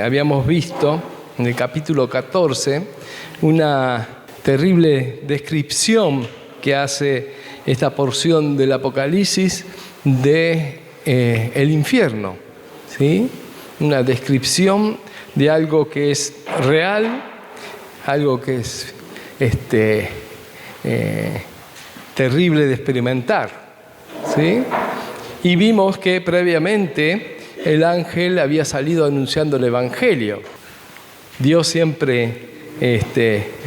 Habíamos visto en el capítulo 14 una terrible descripción que hace esta porción del Apocalipsis de el infierno, ¿sí? Una descripción de algo que es real, algo que es terrible de experimentar, ¿sí? Y vimos que previamente el ángel había salido anunciando el Evangelio. Dios siempre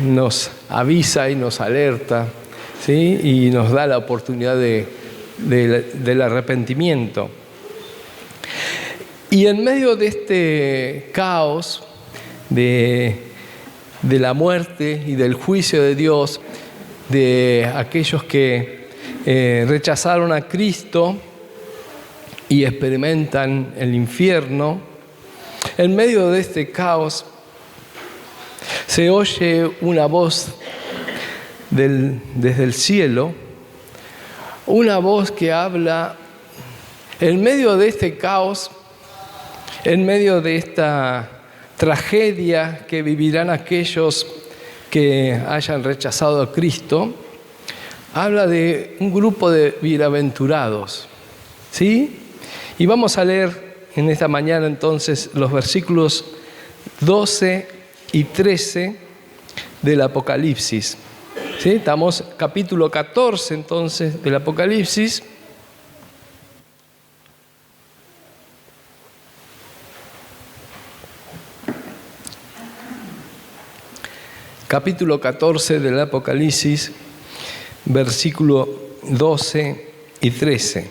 nos avisa y nos alerta, ¿sí? Y nos da la oportunidad del arrepentimiento. Y en medio de este caos de la muerte y del juicio de Dios, de aquellos que rechazaron a Cristo y experimentan el infierno, en medio de este caos se oye una voz desde el cielo, una voz que habla en medio de este caos, en medio de esta tragedia que vivirán aquellos que hayan rechazado a Cristo. Habla de un grupo de bienaventurados, ¿sí? Y vamos a leer en esta mañana entonces los versículos 12 y 13 del Apocalipsis, ¿sí? Estamos capítulo 14 entonces del Apocalipsis. Capítulo 14 del Apocalipsis, versículo 12 y 13.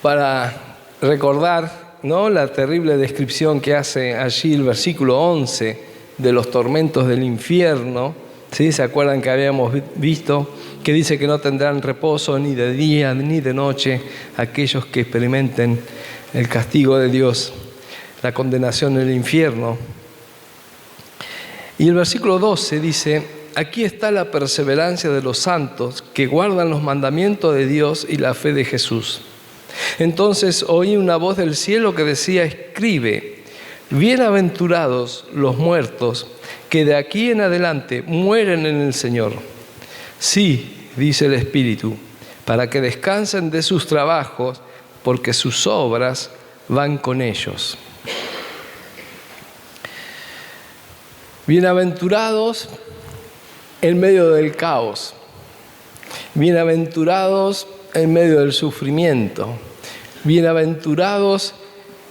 Para recordar, ¿no?, la terrible descripción que hace allí el versículo 11 de los tormentos del infierno, ¿sí? ¿Se acuerdan que habíamos visto que dice que no tendrán reposo ni de día ni de noche aquellos que experimenten el castigo de Dios, la condenación en el infierno? Y el versículo 12 dice: aquí está la perseverancia de los santos que guardan los mandamientos de Dios y la fe de Jesús. Entonces oí una voz del cielo que decía: escribe, bienaventurados los muertos que de aquí en adelante mueren en el Señor. Sí, dice el Espíritu, para que descansen de sus trabajos, porque sus obras van con ellos. Bienaventurados en medio del caos, bienaventurados en medio del sufrimiento, bienaventurados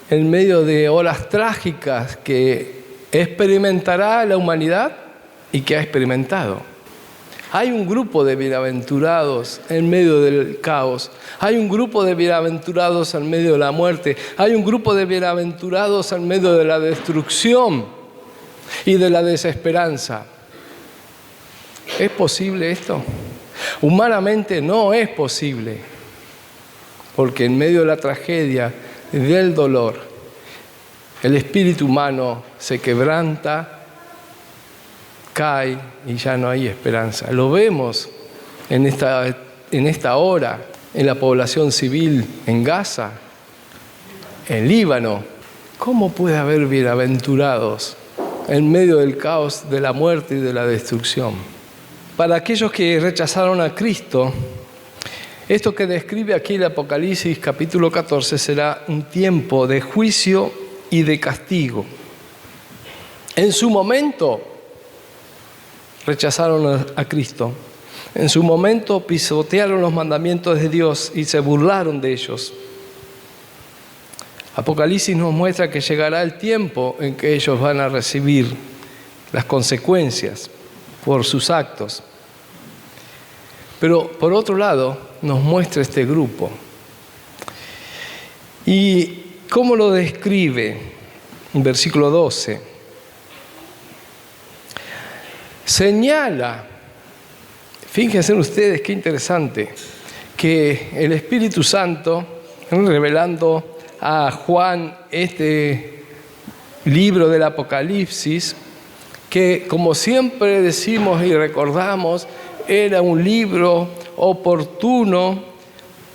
en medio de olas trágicas que experimentará la humanidad y que ha experimentado. Hay un grupo de bienaventurados en medio del caos, hay un grupo de bienaventurados en medio de la muerte, hay un grupo de bienaventurados en medio de la destrucción y de la desesperanza. ¿Es posible esto? Humanamente no es posible, porque en medio de la tragedia, del dolor, el espíritu humano se quebranta, cae y ya no hay esperanza. Lo vemos en esta hora en la población civil en Gaza, en Líbano. ¿Cómo puede haber bienaventurados en medio del caos de la muerte y de la destrucción? Para aquellos que rechazaron a Cristo, esto que describe aquí el Apocalipsis capítulo 14 será un tiempo de juicio y de castigo. En su momento rechazaron a Cristo. En su momento pisotearon los mandamientos de Dios y se burlaron de ellos. Apocalipsis nos muestra que llegará el tiempo en que ellos van a recibir las consecuencias por sus actos. Pero por otro lado nos muestra este grupo. ¿Y cómo lo describe? En versículo 12. Señala, fíjense ustedes qué interesante, que el Espíritu Santo, revelando a Juan este libro del Apocalipsis, que como siempre decimos y recordamos, era un libro oportuno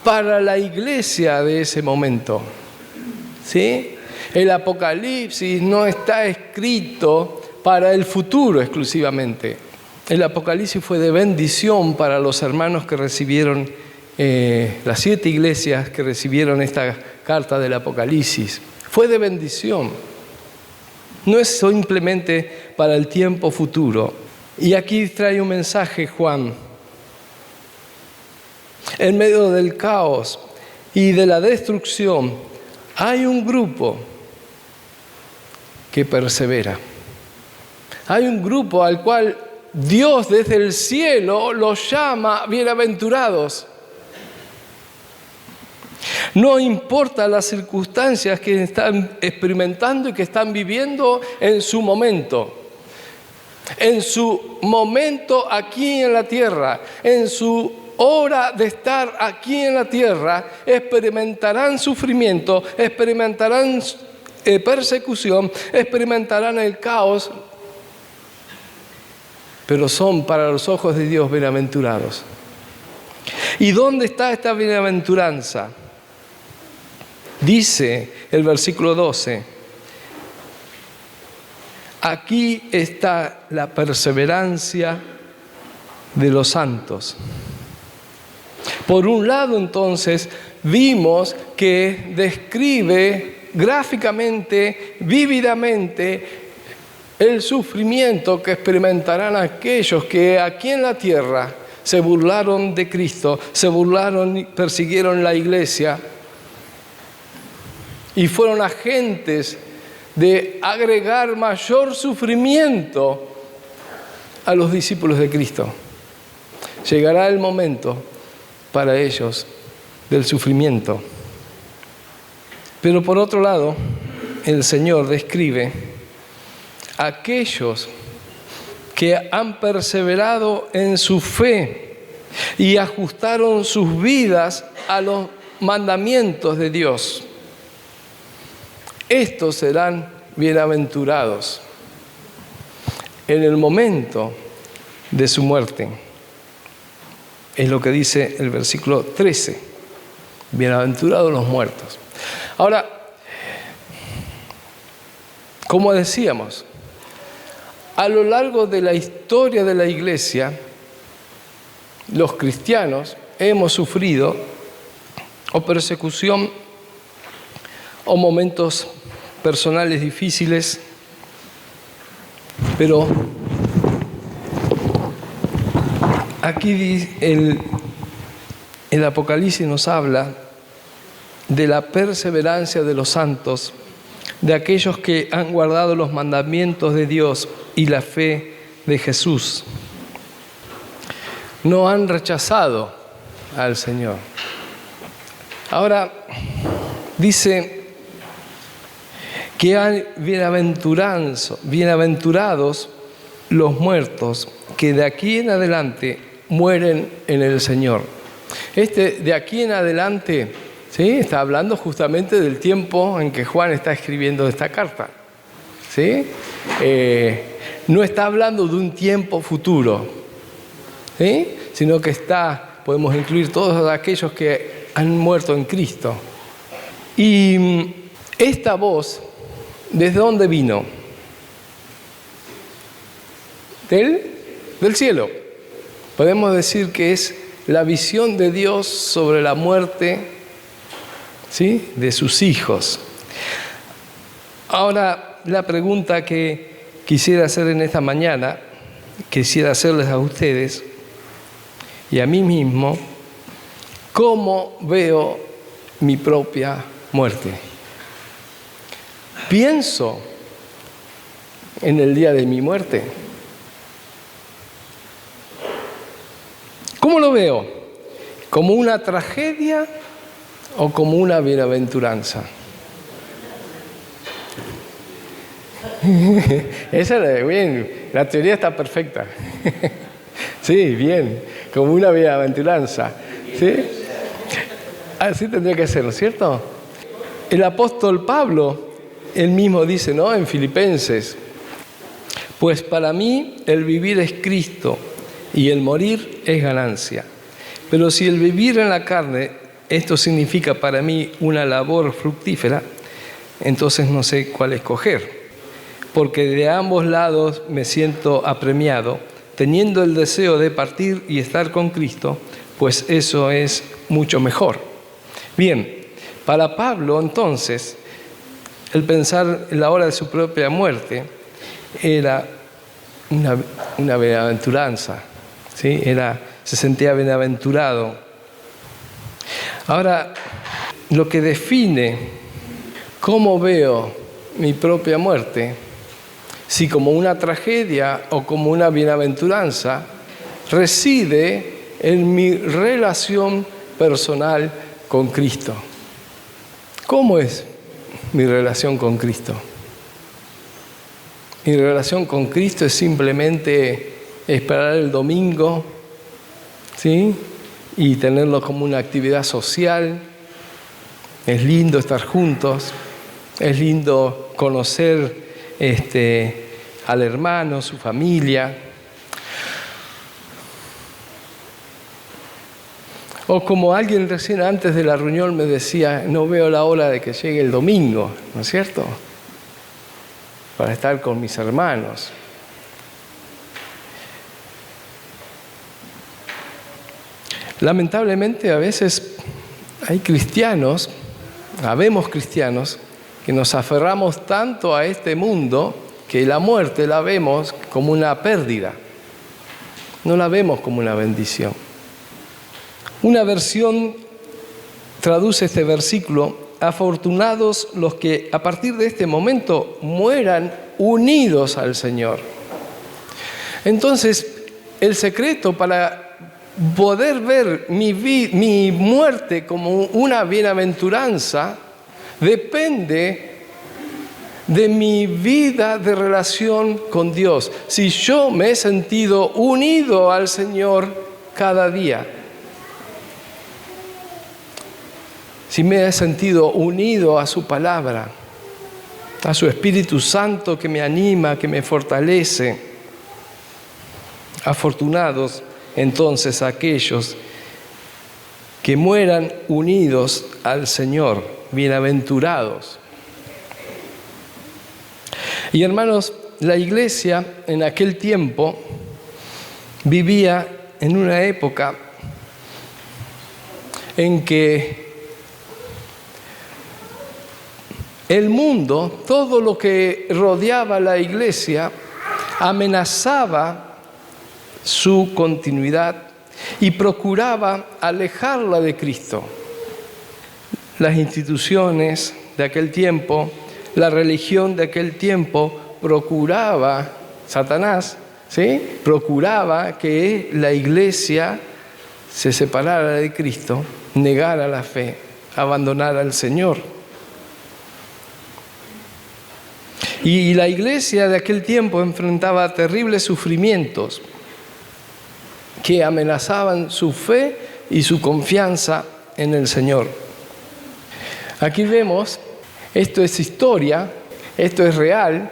para la iglesia de ese momento. ¿Sí? El Apocalipsis no está escrito para el futuro exclusivamente. El Apocalipsis fue de bendición para los hermanos que recibieron, las 7 iglesias que recibieron esta carta del Apocalipsis. Fue de bendición. No es simplemente para el tiempo futuro. Y aquí trae un mensaje Juan. En medio del caos y de la destrucción, hay un grupo que persevera. Hay un grupo al cual Dios desde el cielo los llama bienaventurados. No importa las circunstancias que están experimentando y que están viviendo en su momento. En su momento aquí en la tierra, en su hora de estar aquí en la tierra, experimentarán sufrimiento, experimentarán persecución, experimentarán el caos, pero son para los ojos de Dios bienaventurados. ¿Y dónde está esta bienaventuranza? Dice el versículo 12, aquí está la perseverancia de los santos. Por un lado, entonces, vimos que describe gráficamente, vívidamente, el sufrimiento que experimentarán aquellos que aquí en la tierra se burlaron de Cristo, se burlaron y persiguieron la iglesia y fueron agentes de agregar mayor sufrimiento a los discípulos de Cristo. Llegará el momento para ellos del sufrimiento. Pero por otro lado, el Señor describe a aquellos que han perseverado en su fe y ajustaron sus vidas a los mandamientos de Dios. Estos serán bienaventurados en el momento de su muerte. Es lo que dice el versículo 13. Bienaventurados los muertos. Ahora, como decíamos, a lo largo de la historia de la iglesia, los cristianos hemos sufrido o persecución o momentos personales difíciles, pero aquí el Apocalipsis nos habla de la perseverancia de los santos, de aquellos que han guardado los mandamientos de Dios y la fe de Jesús. No han rechazado al Señor. Ahora, dice que hay bienaventurados los muertos que de aquí en adelante mueren en el Señor. De aquí en adelante, ¿sí?, está hablando justamente del tiempo en que Juan está escribiendo esta carta. ¿Sí? No está hablando de un tiempo futuro, ¿sí?, sino que podemos incluir todos aquellos que han muerto en Cristo. Y esta voz, ¿desde dónde vino? Del cielo. Podemos decir que es la visión de Dios sobre la muerte, ¿sí?, de sus hijos. Ahora, la pregunta que quisiera hacer en esta mañana, quisiera hacerles a ustedes y a mí mismo, ¿cómo veo mi propia muerte? ¿Pienso en el día de mi muerte? ¿Cómo lo veo? ¿Como una tragedia o como una bienaventuranza? Esa es bien, la teoría está perfecta. Sí, bien, como una bienaventuranza. ¿Sí? Así tendría que ser, ¿no es cierto? El apóstol Pablo, él mismo dice, ¿no?, en Filipenses, pues para mí el vivir es Cristo y el morir es ganancia. Pero si el vivir en la carne esto significa para mí una labor fructífera, entonces no sé cuál escoger, porque de ambos lados me siento apremiado, teniendo el deseo de partir y estar con Cristo, pues eso es mucho mejor. Bien, para Pablo entonces, el pensar en la hora de su propia muerte era una bienaventuranza, ¿sí? Se sentía bienaventurado. Ahora, lo que define cómo veo mi propia muerte, si como una tragedia o como una bienaventuranza, reside en mi relación personal con Cristo. ¿Cómo es mi relación con Cristo? Mi relación con Cristo es simplemente esperar el domingo, ¿sí? Y tenerlo como una actividad social. Es lindo estar juntos, es lindo conocer al hermano, su familia. O como alguien recién antes de la reunión me decía, no veo la hora de que llegue el domingo, ¿no es cierto? Para estar con mis hermanos. Lamentablemente a veces habemos cristianos que nos aferramos tanto a este mundo que la muerte la vemos como una pérdida, no la vemos como una bendición. Una versión traduce este versículo: afortunados los que a partir de este momento mueran unidos al Señor. Entonces, el secreto para poder ver mi muerte como una bienaventuranza depende de mi vida de relación con Dios. Si yo me he sentido unido al Señor cada día, si me he sentido unido a su palabra, a su Espíritu Santo que me anima, que me fortalece, afortunados entonces aquellos que mueran unidos al Señor, bienaventurados. Y hermanos, la iglesia en aquel tiempo vivía en una época en que el mundo, todo lo que rodeaba a la iglesia, amenazaba su continuidad y procuraba alejarla de Cristo. Las instituciones de aquel tiempo, la religión de aquel tiempo Satanás, ¿sí? Procuraba que la iglesia se separara de Cristo, negara la fe, abandonara al Señor. Y la iglesia de aquel tiempo enfrentaba terribles sufrimientos que amenazaban su fe y su confianza en el Señor. Aquí vemos, esto es historia, esto es real.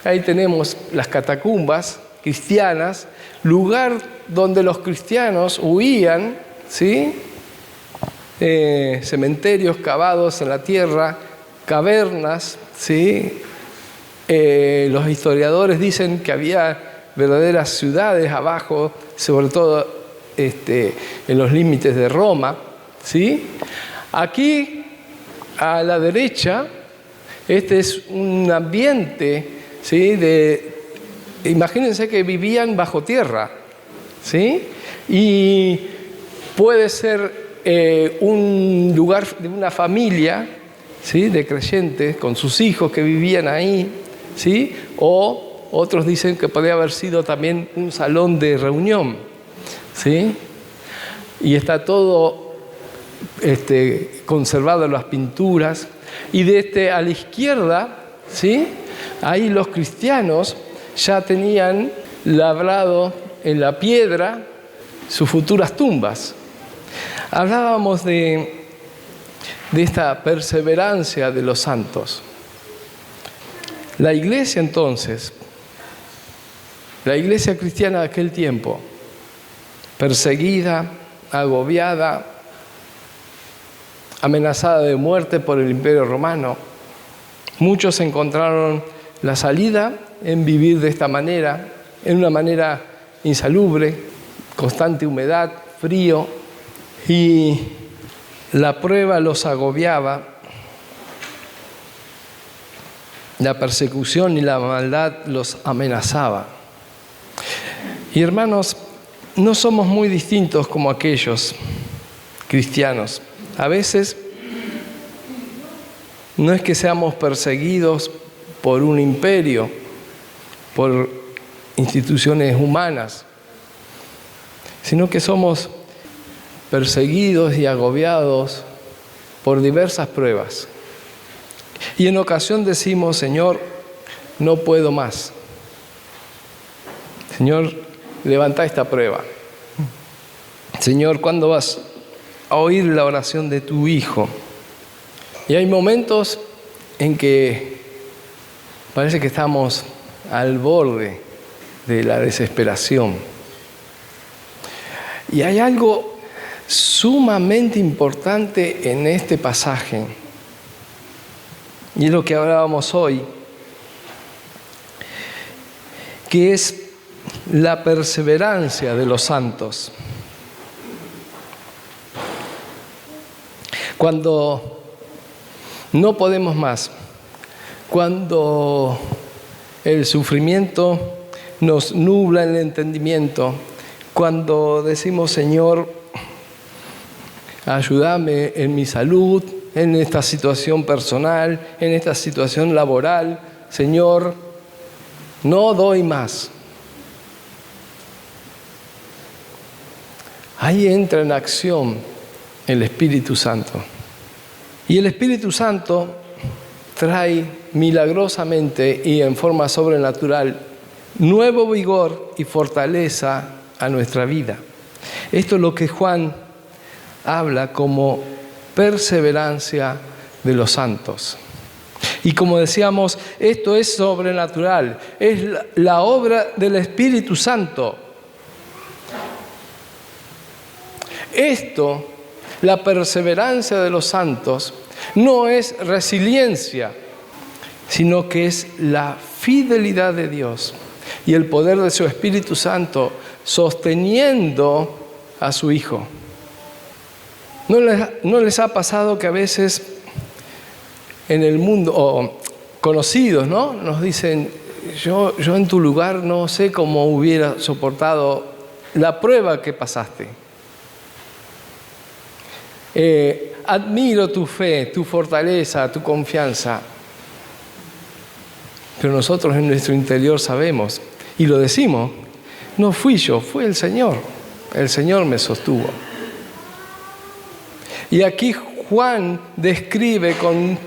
Ahí tenemos las catacumbas cristianas, lugar donde los cristianos huían, ¿sí? Cementerios cavados en la tierra, cavernas, ¿sí? Los historiadores dicen que había verdaderas ciudades abajo, sobre todo en los límites de Roma, ¿sí? Aquí, a la derecha, este es un ambiente, ¿sí? Imagínense que vivían bajo tierra, ¿sí? Y puede ser un lugar de una familia, ¿sí? De creyentes con sus hijos que vivían ahí, ¿sí? O otros dicen que podría haber sido también un salón de reunión, ¿sí? Y está todo conservado en las pinturas. Y a la izquierda, ¿sí? Ahí los cristianos ya tenían labrado en la piedra sus futuras tumbas. Hablábamos de esta perseverancia de los santos. La iglesia entonces, la iglesia cristiana de aquel tiempo, perseguida, agobiada, amenazada de muerte por el Imperio Romano. Muchos encontraron la salida en vivir de esta manera, en una manera insalubre, constante humedad, frío, y la prueba los agobiaba, la persecución y la maldad los amenazaba. Y hermanos, no somos muy distintos como aquellos cristianos. A veces no es que seamos perseguidos por un imperio, por instituciones humanas, sino que somos perseguidos y agobiados por diversas pruebas. Y en ocasión decimos: Señor, no puedo más. Señor, levanta esta prueba. Señor, ¿cuándo vas a oír la oración de tu Hijo? Y hay momentos en que parece que estamos al borde de la desesperación. Y hay algo sumamente importante en este pasaje, y es lo que hablábamos hoy, que es la perseverancia de los santos. Cuando no podemos más, cuando el sufrimiento nos nubla el entendimiento, cuando decimos: Señor, ayúdame en mi salud, en esta situación personal, en esta situación laboral, Señor, no doy más. Ahí entra en acción el Espíritu Santo. Y el Espíritu Santo trae milagrosamente y en forma sobrenatural nuevo vigor y fortaleza a nuestra vida. Esto es lo que Juan habla como perseverancia de los santos. Y como decíamos, esto es sobrenatural, es la obra del Espíritu Santo. Esto, la perseverancia de los santos, no es resiliencia, sino que es la fidelidad de Dios y el poder de su Espíritu Santo sosteniendo a su Hijo. ¿No les ha pasado que a veces en el mundo, o conocidos, ¿no?, nos dicen: yo en tu lugar no sé cómo hubiera soportado la prueba que pasaste? Admiro tu fe, tu fortaleza, tu confianza. Pero nosotros en nuestro interior sabemos, y lo decimos: no fui yo, fue el Señor. El Señor me sostuvo. Y aquí Juan describe con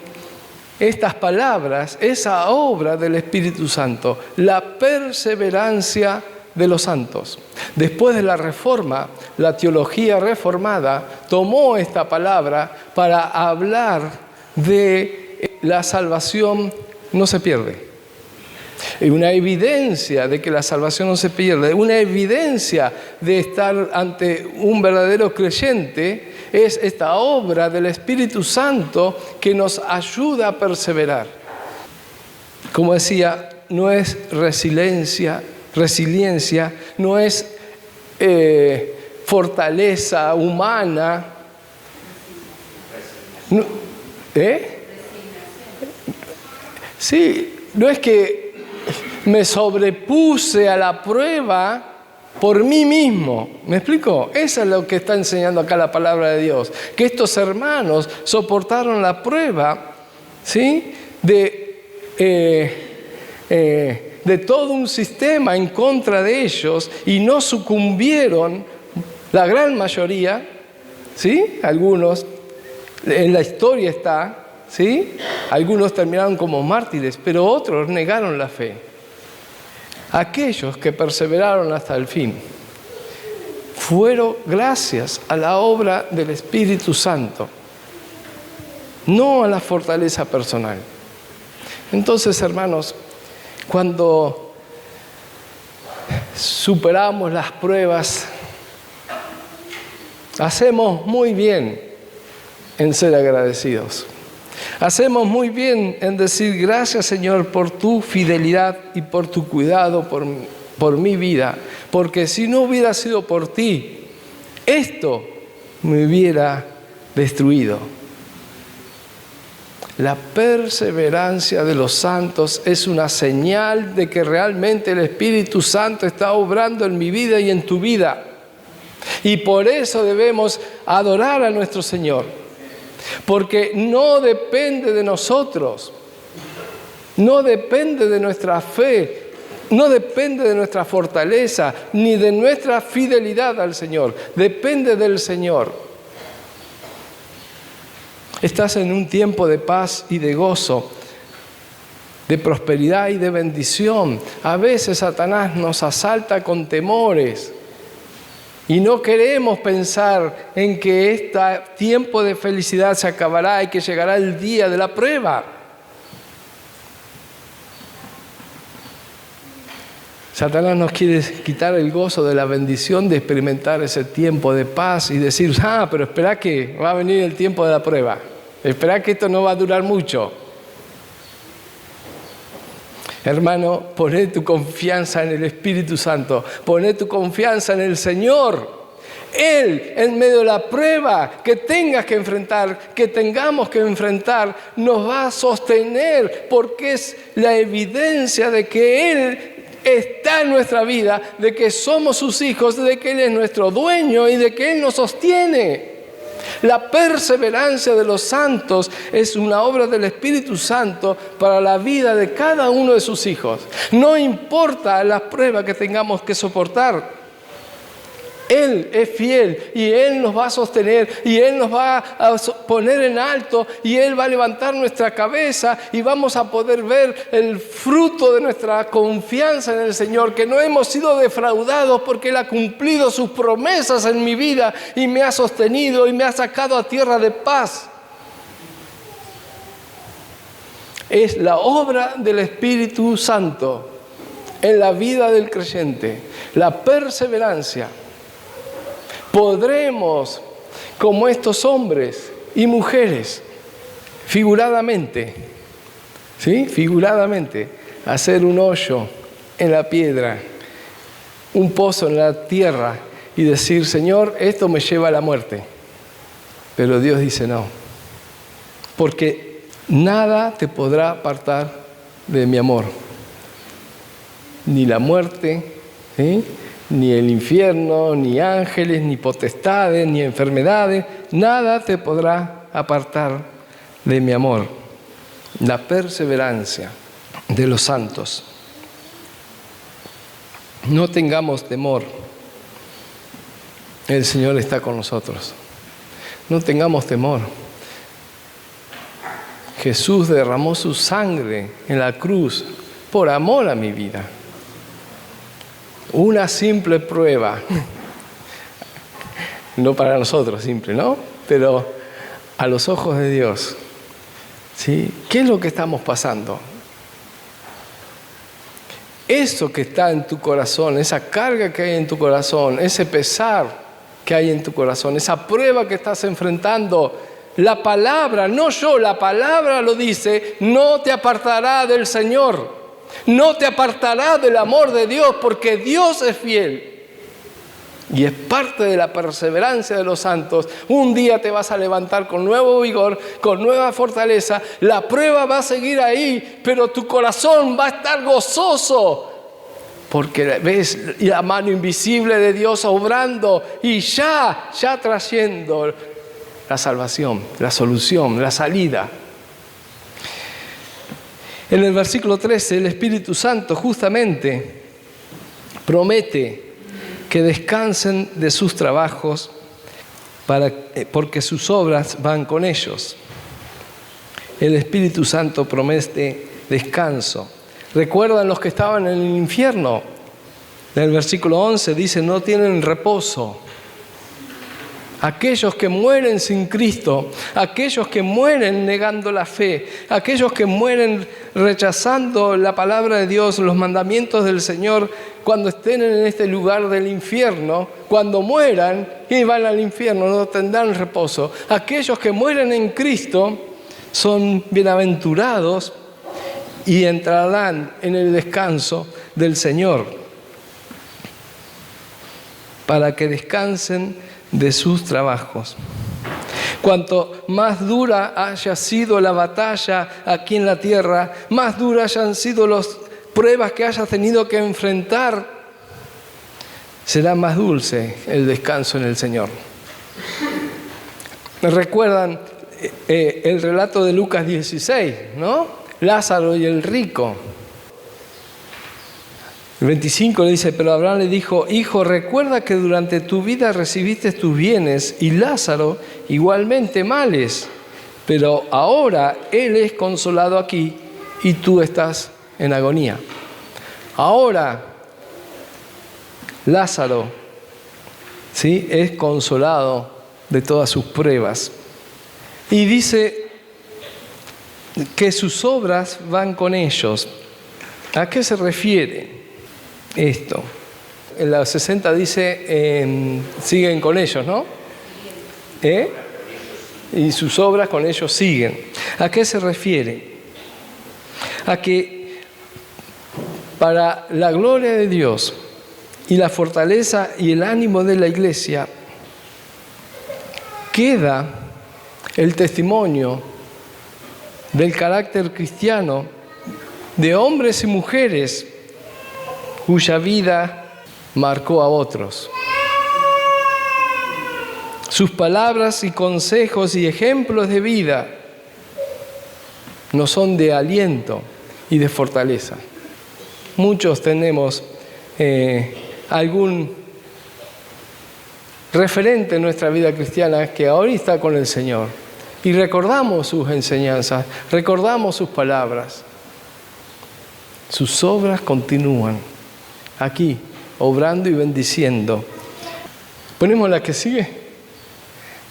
estas palabras esa obra del Espíritu Santo, la perseverancia de los santos. Después de la Reforma, la teología reformada tomó esta palabra para hablar de la salvación no se pierde. Una evidencia de que la salvación no se pierde, una evidencia de estar ante un verdadero creyente, es esta obra del Espíritu Santo que nos ayuda a perseverar. Como decía, no es resiliencia, no es fortaleza humana. No, sí, no es que me sobrepuse a la prueba por mí mismo. ¿Me explico? Eso es lo que está enseñando acá la palabra de Dios. Que estos hermanos soportaron la prueba, ¿sí?, de todo un sistema en contra de ellos, y no sucumbieron, la gran mayoría, ¿sí? Algunos, en la historia está, ¿sí? Algunos terminaron como mártires, pero otros negaron la fe. Aquellos que perseveraron hasta el fin fueron gracias a la obra del Espíritu Santo, no a la fortaleza personal. Entonces, hermanos, cuando superamos las pruebas, hacemos muy bien en ser agradecidos. Hacemos muy bien en decir gracias, Señor, por tu fidelidad y por tu cuidado por mi vida, porque si no hubiera sido por ti, esto me hubiera destruido. La perseverancia de los santos es una señal de que realmente el Espíritu Santo está obrando en mi vida y en tu vida. Y por eso debemos adorar a nuestro Señor, porque no depende de nosotros, no depende de nuestra fe, no depende de nuestra fortaleza, ni de nuestra fidelidad al Señor, depende del Señor. Estás en un tiempo de paz y de gozo, de prosperidad y de bendición. A veces Satanás nos asalta con temores y no queremos pensar en que este tiempo de felicidad se acabará y que llegará el día de la prueba. Satanás nos quiere quitar el gozo de la bendición de experimentar ese tiempo de paz y decir, pero espera que va a venir el tiempo de la prueba. Espera que esto no va a durar mucho. Hermano, poné tu confianza en el Espíritu Santo. Poné tu confianza en el Señor. Él, en medio de la prueba que tengas que enfrentar, que tengamos que enfrentar, nos va a sostener porque es la evidencia de que Él está en nuestra vida, de que somos sus hijos, de que Él es nuestro dueño y de que Él nos sostiene. La perseverancia de los santos es una obra del Espíritu Santo para la vida de cada uno de sus hijos. No importa las pruebas que tengamos que soportar. Él es fiel y Él nos va a sostener y Él nos va a poner en alto y Él va a levantar nuestra cabeza y vamos a poder ver el fruto de nuestra confianza en el Señor, que no hemos sido defraudados porque Él ha cumplido sus promesas en mi vida y me ha sostenido y me ha sacado a tierra de paz. Es la obra del Espíritu Santo en la vida del creyente, la perseverancia. Podremos, como estos hombres y mujeres, figuradamente, hacer un hoyo en la piedra, un pozo en la tierra y decir, Señor, esto me lleva a la muerte. Pero Dios dice no, porque nada te podrá apartar de mi amor, ni la muerte, ni el infierno, ni ángeles, ni potestades, ni enfermedades, nada te podrá apartar de mi amor. La perseverancia de los santos. No tengamos temor. El Señor está con nosotros. No tengamos temor. Jesús derramó su sangre en la cruz por amor a mi vida. Una simple prueba, no para nosotros simple, ¿no? Pero a los ojos de Dios, ¿sí? ¿Qué es lo que estamos pasando? Eso que está en tu corazón, esa carga que hay en tu corazón, ese pesar que hay en tu corazón, esa prueba que estás enfrentando, la palabra, no yo, la palabra lo dice, no te apartará del Señor. No te apartará del amor de Dios, porque Dios es fiel. Y es parte de la perseverancia de los santos. Un día te vas a levantar con nuevo vigor, con nueva fortaleza. La prueba va a seguir ahí, pero tu corazón va a estar gozoso, porque ves la mano invisible de Dios obrando y ya trayendo la salvación, la solución, la salida. En el versículo 13, el Espíritu Santo justamente promete que descansen de sus trabajos porque sus obras van con ellos. El Espíritu Santo promete descanso. ¿Recuerdan los que estaban en el infierno? En el versículo 11 dice, no tienen reposo. Aquellos que mueren sin Cristo, aquellos que mueren negando la fe, aquellos que mueren rechazando la palabra de Dios, los mandamientos del Señor, cuando estén en este lugar del infierno, cuando mueran y van al infierno, no tendrán reposo. Aquellos que mueren en Cristo son bienaventurados y entrarán en el descanso del Señor, para que descansen de sus trabajos. Cuanto más dura haya sido la batalla aquí en la tierra, más duras hayan sido las pruebas que hayas tenido que enfrentar, será más dulce el descanso en el Señor. ¿Me recuerdan el relato de Lucas 16, ¿no? Lázaro y el rico. El 25 le dice, pero Abraham le dijo, hijo, recuerda que durante tu vida recibiste tus bienes y Lázaro igualmente males, pero ahora él es consolado aquí y tú estás en agonía. Ahora Lázaro, ¿sí?, es consolado de todas sus pruebas. Y dice que sus obras van con ellos. ¿A qué se refiere esto? En la 60 dice, siguen con ellos, ¿no? Y sus obras con ellos siguen. ¿A qué se refiere? A que para la gloria de Dios y la fortaleza y el ánimo de la iglesia queda el testimonio del carácter cristiano de hombres y mujeres cuya vida marcó a otros. Sus palabras y consejos y ejemplos de vida nos son de aliento y de fortaleza. Muchos tenemos algún referente en nuestra vida cristiana que ahora está con el Señor y recordamos sus enseñanzas, recordamos sus palabras. Sus obras continúan aquí, obrando y bendiciendo. ¿Ponemos la que sigue?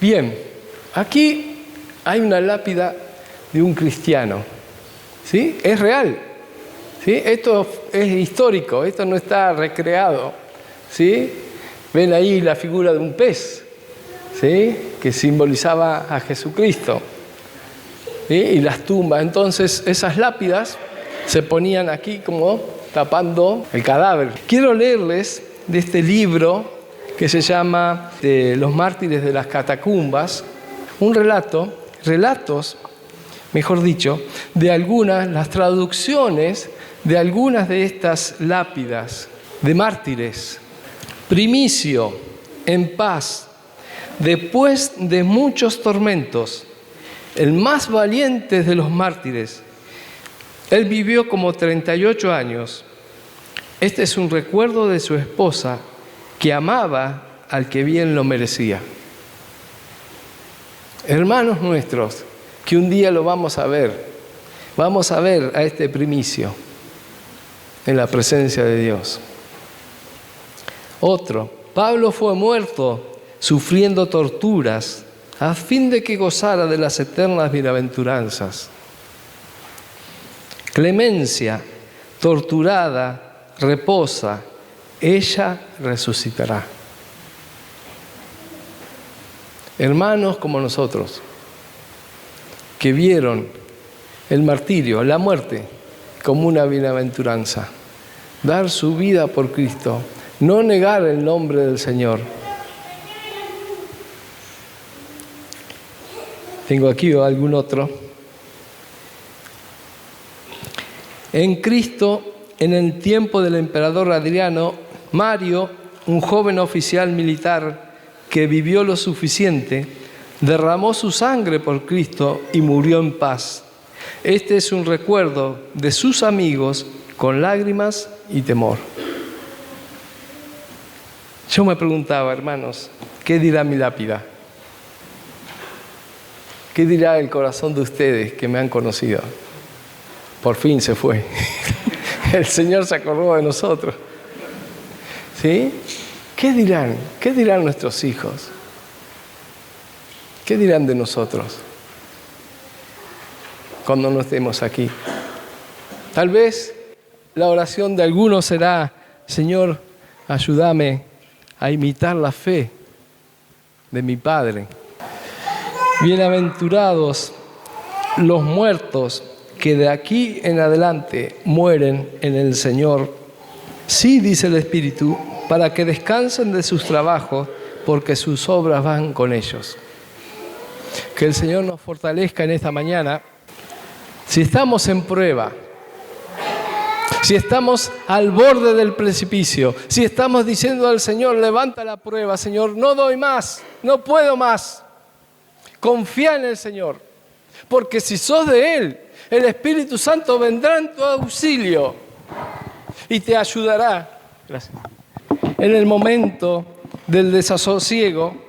Bien, aquí hay una lápida de un cristiano, ¿sí? Es real, ¿sí? Esto es histórico, esto no está recreado, ¿sí? Ven ahí la figura de un pez, ¿sí?, que simbolizaba a Jesucristo, ¿sí? Y las tumbas. Entonces esas lápidas se ponían aquí como tapando el cadáver. Quiero leerles de este libro que se llama de Los mártires de las catacumbas, un relatos, mejor dicho, de las traducciones de algunas de estas lápidas de mártires. Primicio, en paz, después de muchos tormentos, el más valiente de los mártires. Él vivió como 38 años. Este es un recuerdo de su esposa, que amaba al que bien lo merecía. Hermanos nuestros, que un día lo vamos a ver a este primicio en la presencia de Dios. Otro, Pablo fue muerto sufriendo torturas a fin de que gozara de las eternas bienaventuranzas. Clemencia, torturada, reposa, ella resucitará. Hermanos como nosotros, que vieron el martirio, la muerte, como una bienaventuranza, dar su vida por Cristo, no negar el nombre del Señor. Tengo aquí algún otro. En Cristo, en el tiempo del emperador Adriano, Mario, un joven oficial militar que vivió lo suficiente, derramó su sangre por Cristo y murió en paz. Este es un recuerdo de sus amigos con lágrimas y temor. Yo me preguntaba, hermanos, ¿qué dirá mi lápida? ¿Qué dirá el corazón de ustedes que me han conocido? Por fin se fue. El Señor se acordó de nosotros. ¿Sí? ¿Qué dirán? ¿Qué dirán nuestros hijos? ¿Qué dirán de nosotros cuando no estemos aquí? Tal vez la oración de algunos será: Señor, ayúdame a imitar la fe de mi Padre. Bienaventurados los muertos que de aquí en adelante mueren en el Señor. Sí, dice el Espíritu, para que descansen de sus trabajos, porque sus obras van con ellos. Que el Señor nos fortalezca en esta mañana. Si estamos en prueba, si estamos al borde del precipicio, si estamos diciendo al Señor: levanta la prueba, Señor, no doy más, no puedo más. Confía en el Señor, porque si sos de Él, el Espíritu Santo vendrá en tu auxilio y te ayudará. Gracias. En el momento del desasosiego,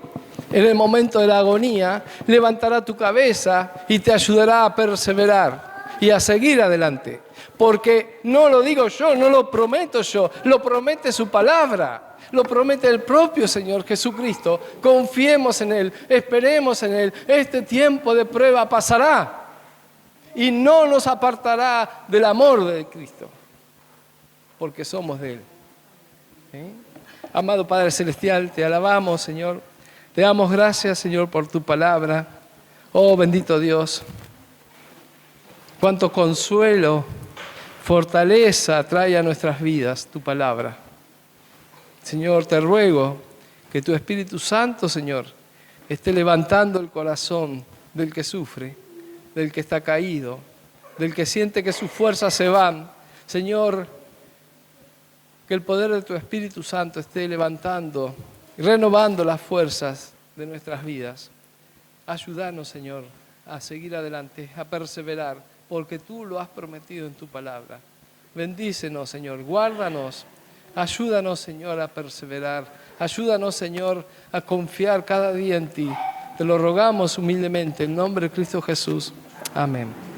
en el momento de la agonía, levantará tu cabeza y te ayudará a perseverar y a seguir adelante. Porque no lo digo yo, no lo prometo yo, lo promete su palabra. Lo promete el propio Señor Jesucristo. Confiemos en Él, esperemos en Él. Este tiempo de prueba pasará y no nos apartará del amor de Cristo, porque somos de Él. Amado Padre Celestial, te alabamos, Señor. Te damos gracias, Señor, por tu palabra. Oh, bendito Dios. Cuánto consuelo, fortaleza trae a nuestras vidas tu palabra. Señor, te ruego que tu Espíritu Santo, Señor, esté levantando el corazón del que sufre, del que está caído, del que siente que sus fuerzas se van. Señor, que el poder de tu Espíritu Santo esté levantando y renovando las fuerzas de nuestras vidas. Ayúdanos, Señor, a seguir adelante, a perseverar, porque tú lo has prometido en tu palabra. Bendícenos, Señor, guárdanos. Ayúdanos, Señor, a perseverar. Ayúdanos, Señor, a confiar cada día en ti. Te lo rogamos humildemente en nombre de Cristo Jesús. Amén.